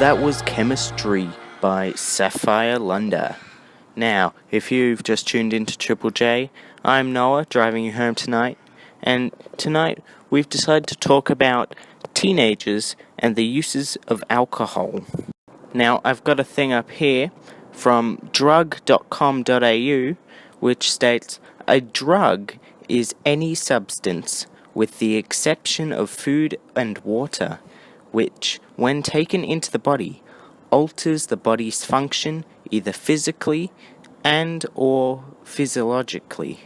That was Chemistry by Sapphire Lunder. Now, if you've just tuned into Triple J, I'm Noah, driving you home tonight, and tonight we've decided to talk about teenagers and the uses of alcohol. Now, I've got a thing up here from drug.com.au which states, a drug is any substance, with the exception of food and water, which, when taken into the body, alters the body's function either physically and or physiologically.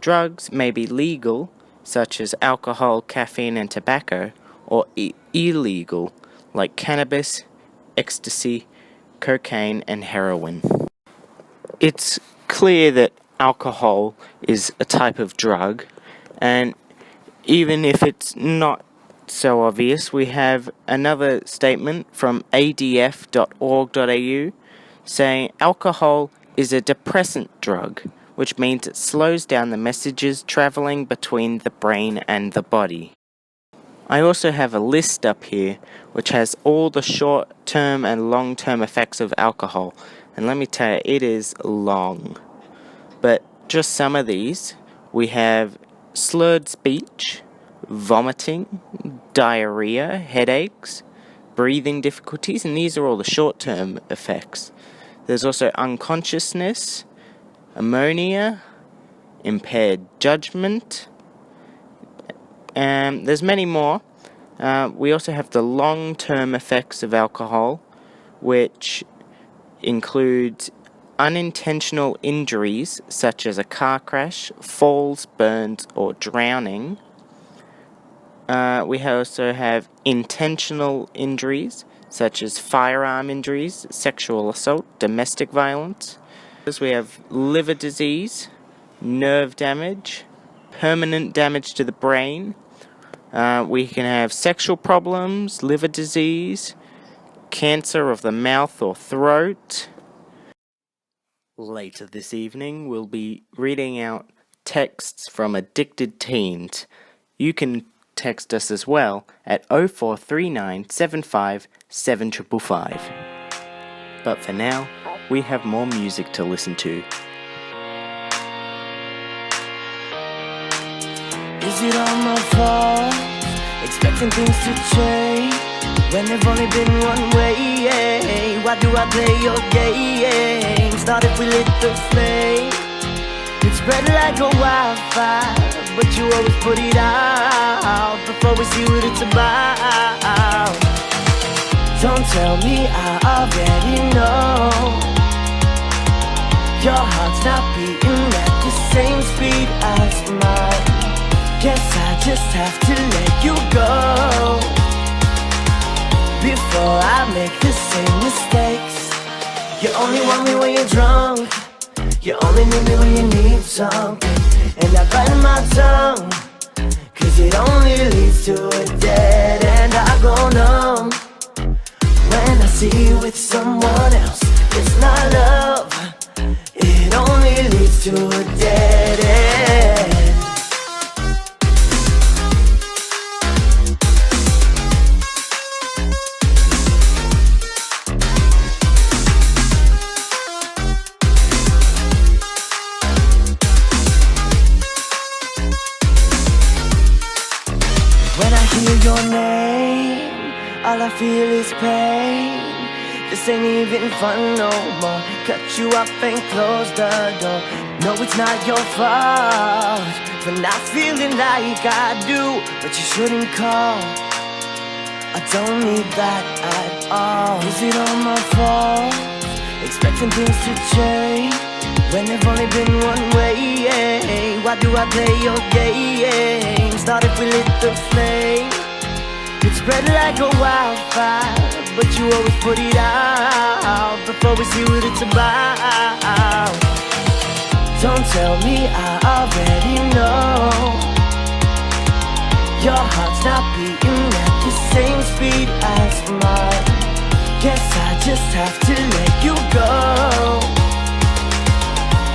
Drugs may be legal, such as alcohol, caffeine, and tobacco, or illegal, like cannabis, ecstasy, cocaine, and heroin. It's clear that alcohol is a type of drug, and even if it's not so obvious, we have another statement from adf.org.au saying alcohol is a depressant drug, which means it slows down the messages traveling between the brain and the body. I also have a list up here which has all the short-term and long-term effects of alcohol, and let me tell you, it is long. But just some of these, we have slurred speech, vomiting, diarrhea, headaches, breathing difficulties, and these are all the short-term effects. There's also unconsciousness, ammonia, impaired judgment, and there's many more. We also have the long-term effects of alcohol, which includes unintentional injuries such as a car crash, falls, burns, or drowning. We also have intentional injuries such as firearm injuries, sexual assault, domestic violence. We have liver disease, nerve damage, permanent damage to the brain. We can have sexual problems, liver disease, cancer of the mouth or throat. Later this evening, we'll be reading out texts from addicted teens. You can text us as well at 0439 75 7555. But for now, we have more music to listen to. Is it all my fault? Expecting things to change when they've only been one way. Why do I play your game? Start if we lit the flame. It spread like a wildfire, but you always put it out before we see what it's about. Don't tell me, I already know. Your heart's not beating at the same speed as mine. Guess I just have to let you go before I make the same mistakes. You only want me when you're drunk. You only need me when you need something. And I bite my tongue, cause it only leads to a dead end. I go numb when I see you with someone else. It's not love, it only leads to a dead end. When I hear your name, all I feel is pain. This ain't even fun no more. Cut you off and close the door. No, it's not your fault for not feeling like I do, but you shouldn't call. I don't need that at all. Is it all my fault? Expecting things to change when they've only been one way. Why do I play your game? Start if we lit the flame. It spread like a wildfire, but you always put it out before we see what it's about. Don't tell me, I already know. Your heart's not beating at the same speed as mine. Guess I just have to let you go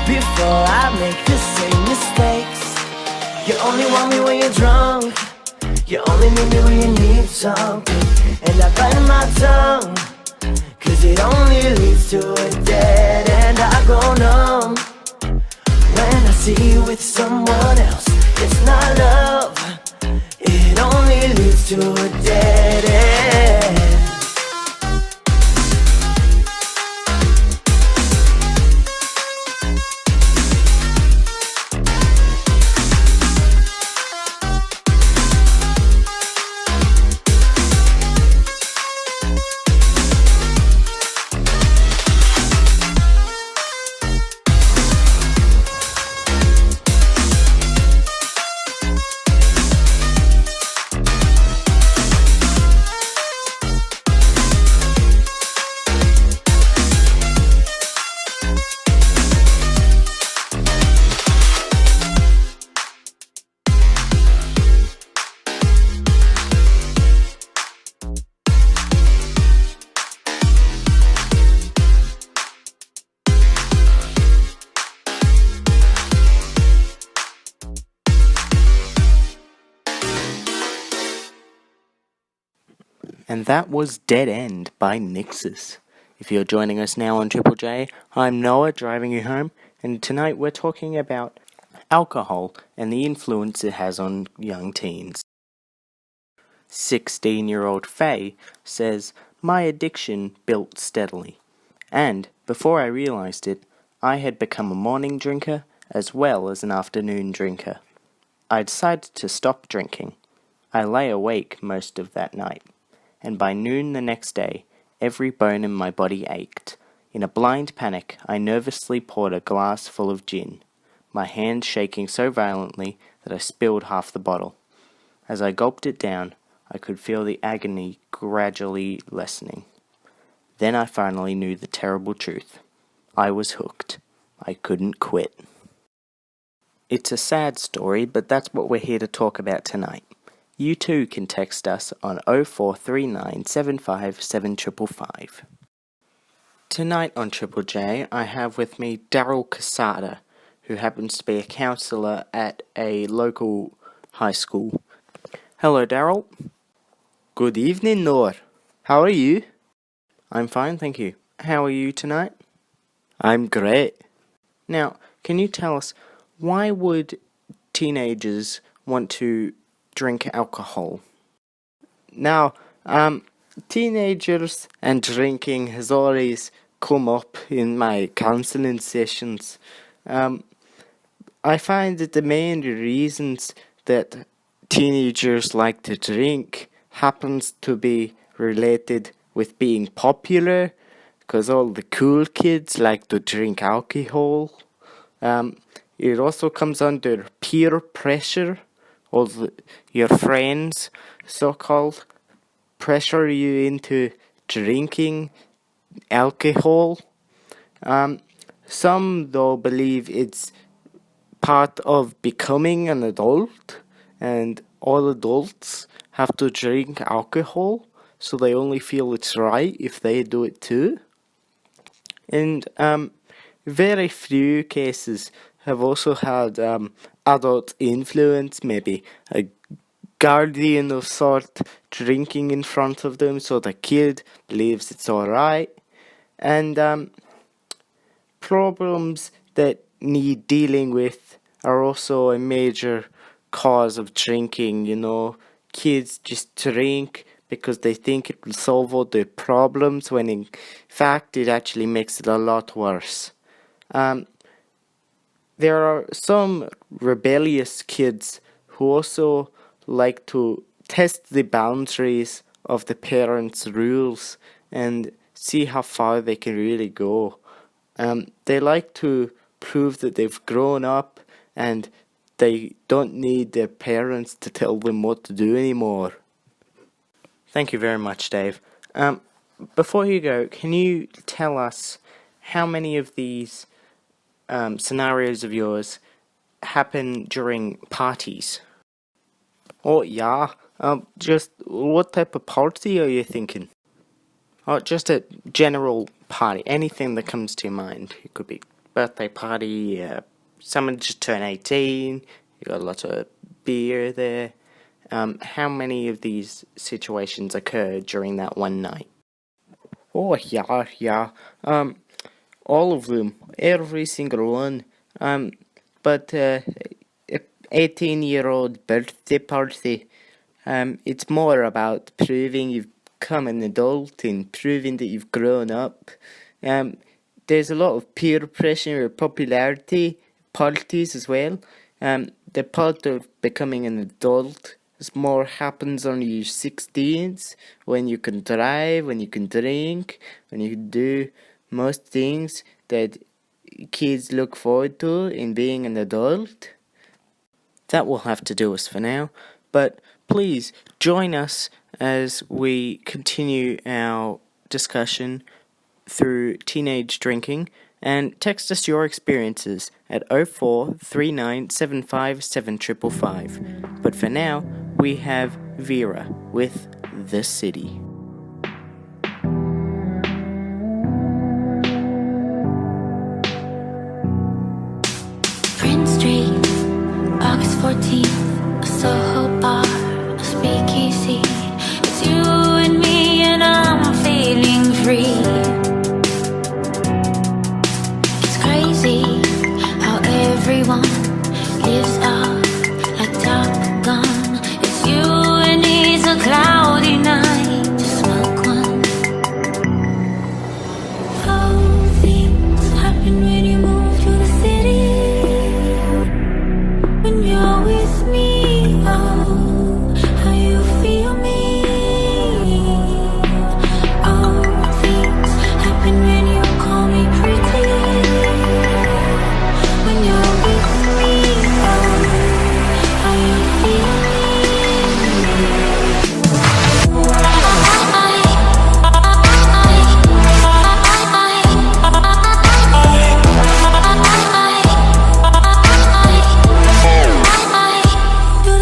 before I make the same mistakes. You only want me when you're drunk. You only need me when you need something, and I bite my tongue, cause it only leads to a dead end. I go numb when I see you with someone else. It's not love, it only leads to a dead end. And that was Dead End by Nixus. If you're joining us now on Triple J, I'm Noah, driving you home, and tonight we're talking about alcohol and the influence it has on young teens. 16-year-old Faye says, "My addiction built steadily, and before I realized it, I had become a morning drinker as well as an afternoon drinker. I decided to stop drinking. I lay awake most of that night, and by noon the next day, every bone in my body ached. In a blind panic, I nervously poured a glass full of gin, my hand shaking so violently that I spilled half the bottle. As I gulped it down, I could feel the agony gradually lessening. Then I finally knew the terrible truth. I was hooked. I couldn't quit." It's a sad story, but that's what we're here to talk about tonight. You too can text us on 0439 75 7555. Tonight on Triple J, I have with me Daryl Casada, who happens to be a counsellor at a local high school. Hello, Daryl. Good evening, Noor. How are you? I'm fine, thank you. How are you tonight? I'm great. Now, can you tell us, why would teenagers want to drink alcohol? Now, teenagers and drinking has always come up in my counselling sessions. I find that the main reasons that teenagers like to drink happens to be related with being popular, because all the cool kids like to drink alcohol. It also comes under peer pressure. Your friends, so-called, pressure you into drinking alcohol. Some, though, believe it's part of becoming an adult, and all adults have to drink alcohol, so they only feel it's right if they do it too. And very few cases have also had adult influence, maybe a guardian of sort drinking in front of them, so the kid believes it's alright. And problems that need dealing with are also a major cause of drinking. Kids just drink because they think it will solve all their problems, when in fact it actually makes it a lot worse. There are some rebellious kids who also like to test the boundaries of the parents' rules and see how far they can really go. They like to prove that they've grown up and they don't need their parents to tell them what to do anymore. Thank you very much, Dave. Before you go, can you tell us how many of these scenarios of yours happen during parties? Oh, yeah. Just what type of party are you thinking? Oh, just a general party. Anything that comes to your mind. It could be birthday party, someone just turned 18, you got lots of beer there. how many of these situations occurred during that one night? Oh, yeah. All of them, every single one. But 18-year-old birthday party. It's more about proving you've become an adult and proving that you've grown up. There's a lot of peer pressure or popularity parties as well. The part of becoming an adult is more happens on your 16s, when you can drive, when you can drink, when you can do most things that kids look forward to in being an adult. That will have to do us for now, but please join us as we continue our discussion through teenage drinking, and text us your experiences at 0439757555. But for now, we have Vera with The City. Prince Street, August 14th, a Soho bar, a speakeasy. It's you and me and I'm feeling free. It's crazy how everyone lives out like Top Gun. It's you and it's a cloudy night to smoke one. Oh, things happen when you move to the city. When you're with me, oh, how you feel me. Oh, things happen when you call me pretty. When you're with me, oh, how you feel to the city. To the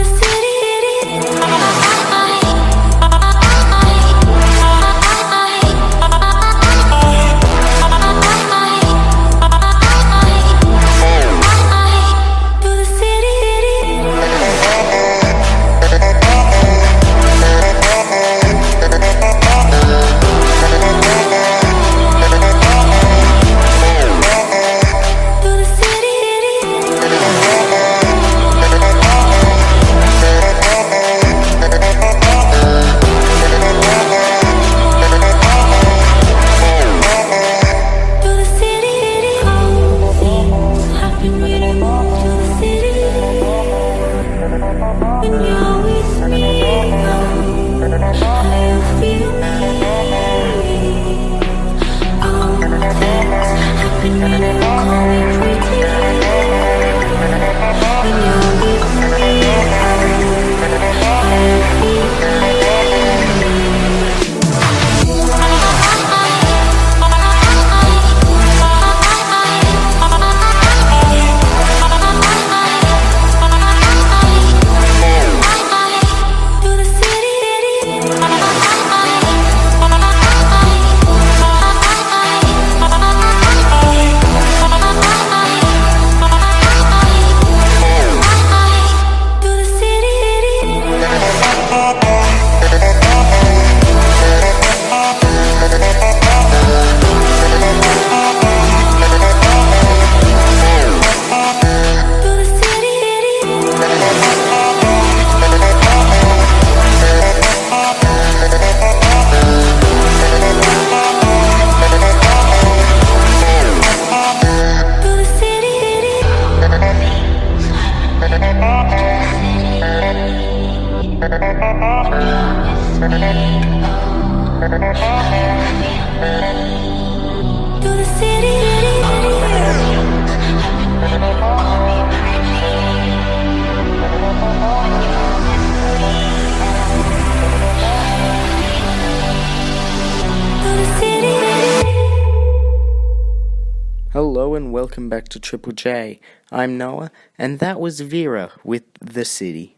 Hello and welcome back to Triple J. I'm Noah, and that was Vera with The City.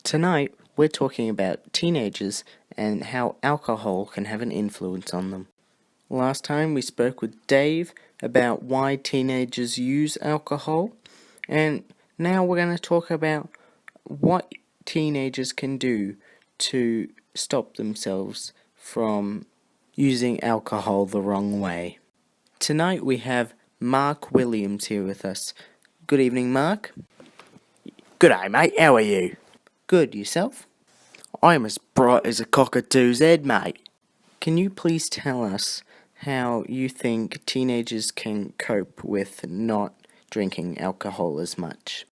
Tonight, we're talking about teenagers and how alcohol can have an influence on them. Last time we spoke with Dave about why teenagers use alcohol, and now we're going to talk about what teenagers can do to stop themselves from using alcohol the wrong way. Tonight we have Mark Williams here with us. Good evening, Mark. G'day, mate. How are you? Good, yourself? I'm as bright as a cockatoo's head, mate. Can you please tell us how you think teenagers can cope with not drinking alcohol as much?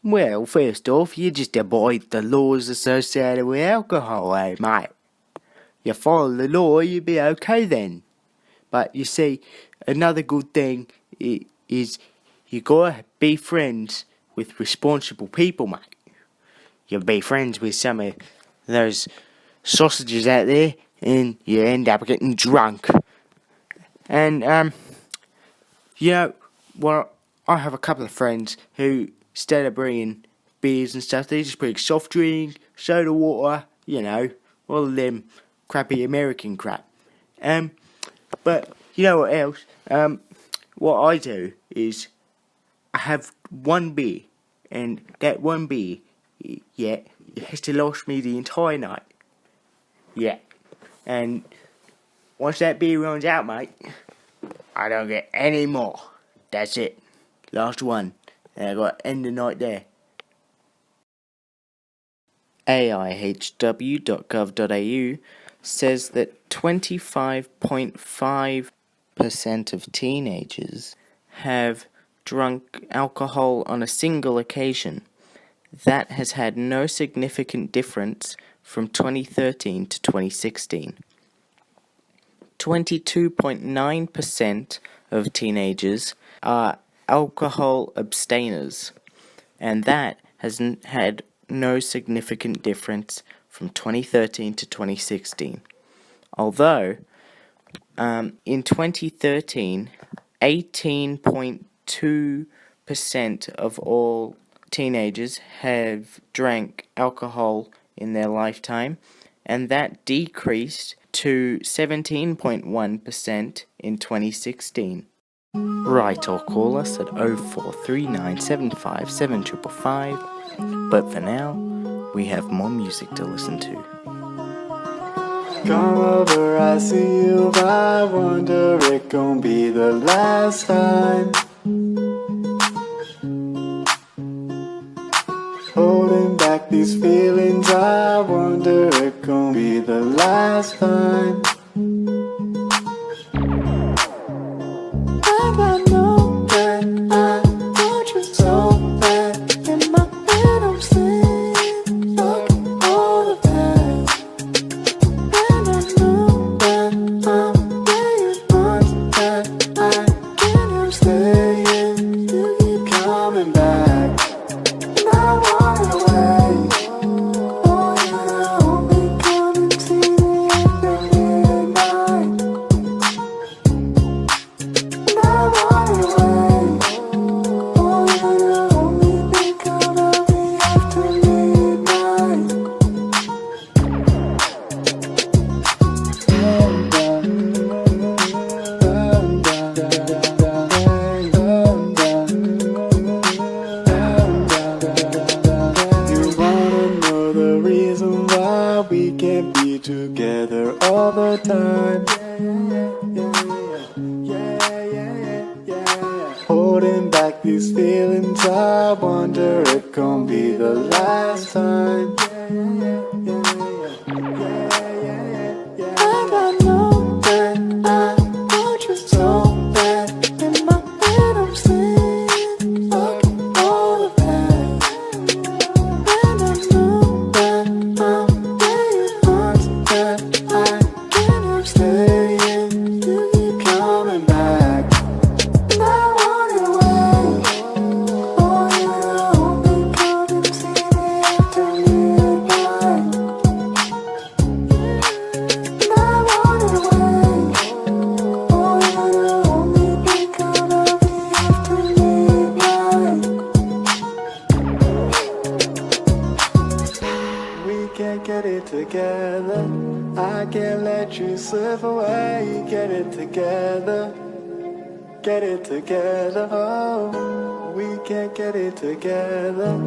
Well, first off, you just abide the laws associated with alcohol, mate? You follow the law, you'll be okay then. But you see, another good thing is you gotta be friends with responsible people, mate. You'll be friends with some of those sausages out there, and you end up getting drunk. And, Well, I have a couple of friends who, instead of bringing beers and stuff, they just bring soft drink, soda water, all of them crappy American crap. But you know what else? What I do is I have one beer, and that one beer, it has to last me the entire night. Yeah. And once that beer runs out, mate, I don't get any more. That's it. Last one. And I got to end the night there. AIHW.gov.au says that 25.5% of teenagers have drunk alcohol on a single occasion. That has had no significant difference from 2013 to 2016. 22.9% of teenagers are alcohol abstainers, and that has had no significant difference from 2013 to 2016. Although, in 2013, 18.2% of all teenagers have drank alcohol in their lifetime, and that decreased to 17.1% in 2016. Write or call us at 0439757555, but for now, we have more music to listen to. Come over, I see you, I wonder it gon' be the last time. Holding back these feelings, I wonder it gon' be the last time. And I know that I want you so bad. In my head I'm saying, fuck all of that. And I know that I'm saying much that I can't help staying. You keep coming back, and I want it away. Oh, you only come and see me after midnight. And I want it away. Oh, you only think about me after midnight. You wanna know the reason why we can't be together all the time? Holding back these feelings, I wonder it gon' be the last time. And I know that I want you so bad. In my head I'm saying, fuck all of that. And I know that I'm saying much that I can't help staying. You keep coming back, and I want it away. Oh, you only come and see me after midnight. And I want it away. Oh, you only think about me after midnight. We can't get it together. I can't let you slip away. Get it together. Get it together. Oh, we can't get it together.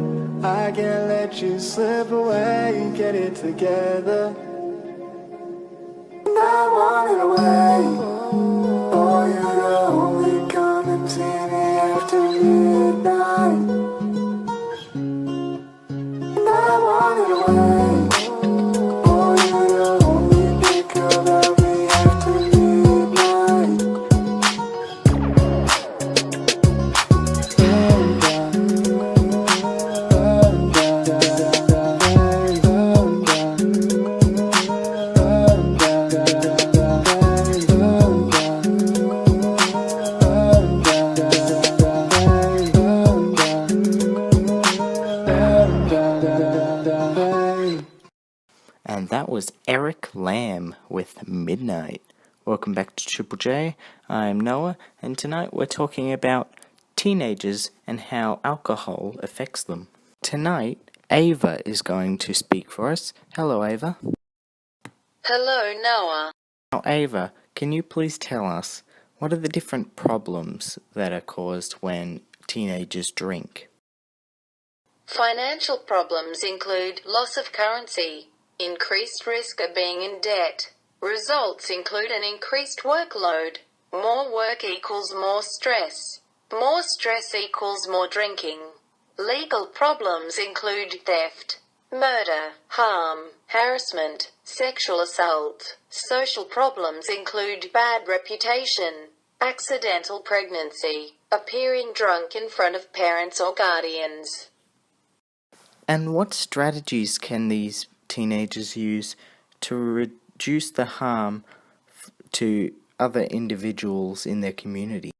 I can't let you slip away. Get it together. And I want it away. Oh, you're the only come and see me after midnight. And I want it away. Oh, you're the only think about me after midnight. And that was Eric Lamb with Midnight. Welcome back to Triple J. I'm Noah, and tonight we're talking about teenagers and how alcohol affects them. Tonight, Ava is going to speak for us. Hello, Ava. Hello, Noah. Now, Ava, can you please tell us what are the different problems that are caused when teenagers drink? Financial problems include loss of currency, increased risk of being in debt. Results include an increased workload. More work equals more stress. More stress equals more drinking. Legal problems include theft, murder, harm, harassment, sexual assault. Social problems include bad reputation, accidental pregnancy, appearing drunk in front of parents or guardians. And what strategies can these teenagers use to reduce the harm to other individuals in their community?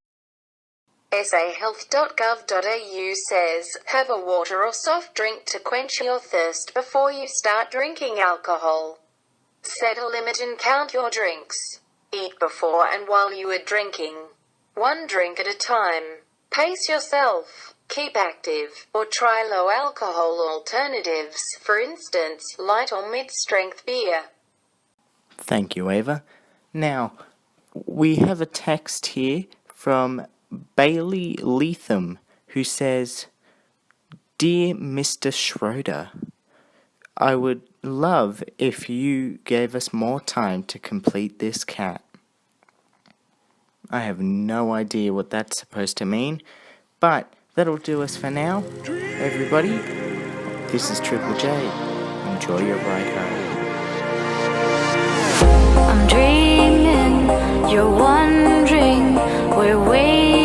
sahealth.gov.au says, have a water or soft drink to quench your thirst before you start drinking alcohol. Set a limit and count your drinks. Eat before and while you are drinking. One drink at a time. Pace yourself. Keep active, or try low alcohol alternatives, for instance, light or mid-strength beer. Thank you, Ava. Now, we have a text here from Bailey Leatham, who says, Dear Mr. Schroeder, I would love if you gave us more time to complete this cat. I have no idea what that's supposed to mean, but that'll do us for now. Everybody, this is Triple J. Enjoy your ride home. I'm dreaming, you're wondering, we're waiting.